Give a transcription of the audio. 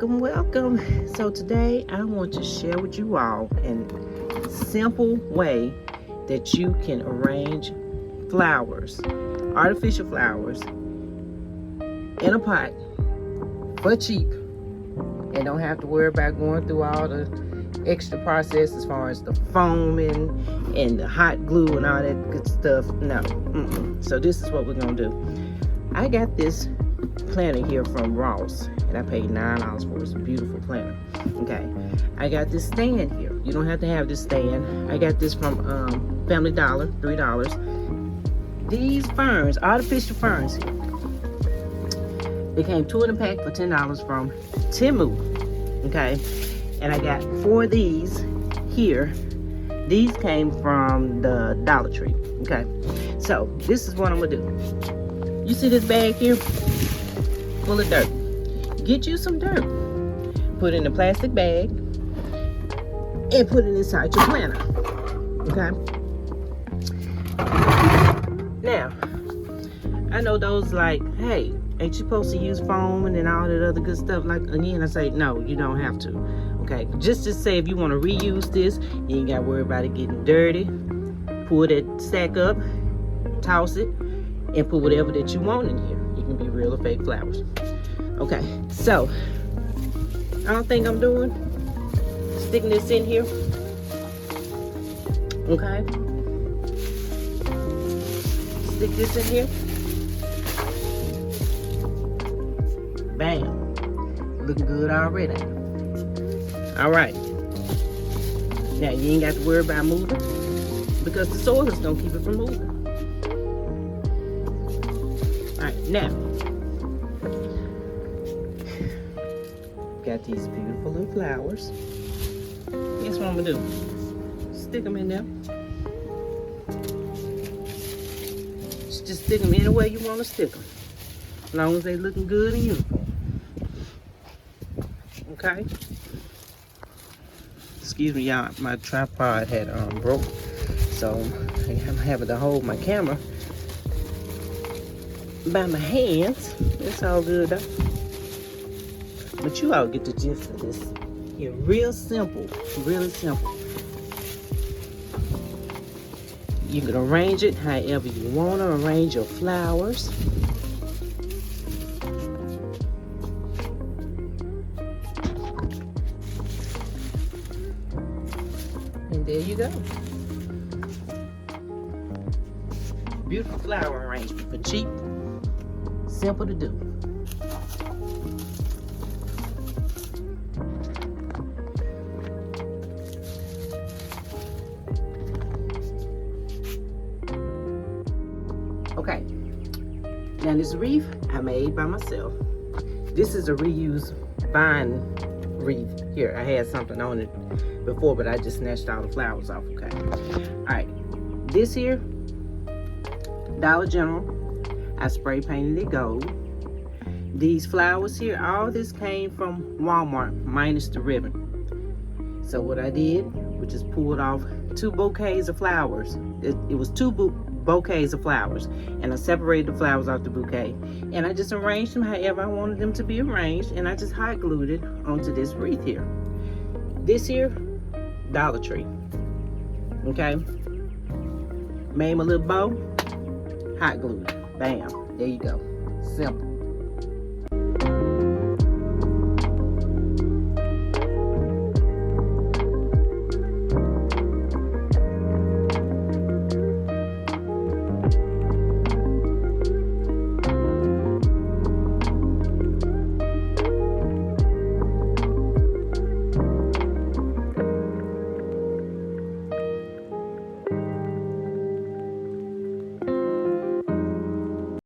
Welcome. So today I want to share with you all a simple way that you can arrange flowers, artificial flowers, in a pot for cheap, and don't have to worry about going through all the extra process as far as the foaming and the hot glue and all that good stuff. No. So this is what we're gonna do. I got this planter here from Ross, and I paid $9 for it. It's a beautiful planter. Okay, I got this stand here. You don't have to have this stand. I got this from Family Dollar, $3. These ferns, artificial ferns here, they came 2 in a pack for $10 from Temu. Okay, and I got 4 of these here. These came from the Dollar Tree. Okay, so this is what I'm gonna do. You see this bag here full of dirt? Get you some dirt, put it in a plastic bag, and put it inside your planter. Okay, now I know those like, hey, ain't you supposed to use foam and all that other good stuff? Like, again, I say no, you don't have to. Okay, just to say, if you want to reuse this, you ain't got to worry about it getting dirty. Pull that stack up, toss it, and put whatever that you want in here. You can be real or fake flowers. Okay, so I don't think I'm doing sticking this in here. Okay, stick this in here. Bam, looking good already. All right, now you ain't got to worry about moving, because the soil is gonna keep it from moving. All right, now got these beautiful little flowers. Guess what I'm gonna do? Stick them in there. Just stick them any way you want to stick them, as long as they looking good and uniform. Okay. Excuse me, y'all. My tripod had broke, so I'm having to hold my camera by my hands. It's all good though. But you all get the gist of this. You're real simple, really simple. You can arrange it however you want to arrange your flowers. And there you go. Beautiful flower arrangement for cheap, simple to do. Okay, now this wreath I made by myself. This is a reused vine wreath. Here, I had something on it before, but I just snatched all the flowers off. Okay, all right, this here, Dollar General, I spray painted it gold. These flowers here, all this came from Walmart minus the ribbon. So what I did was just pulled off 2 bouquets of flowers. It was 2 bouquets of flowers, and I separated the flowers off the bouquet, and I just arranged them however I wanted them to be arranged, and I just hot glued it onto this wreath here. This here, Dollar Tree. Okay, made my little bow, hot glued it. Bam, there you go. Simple.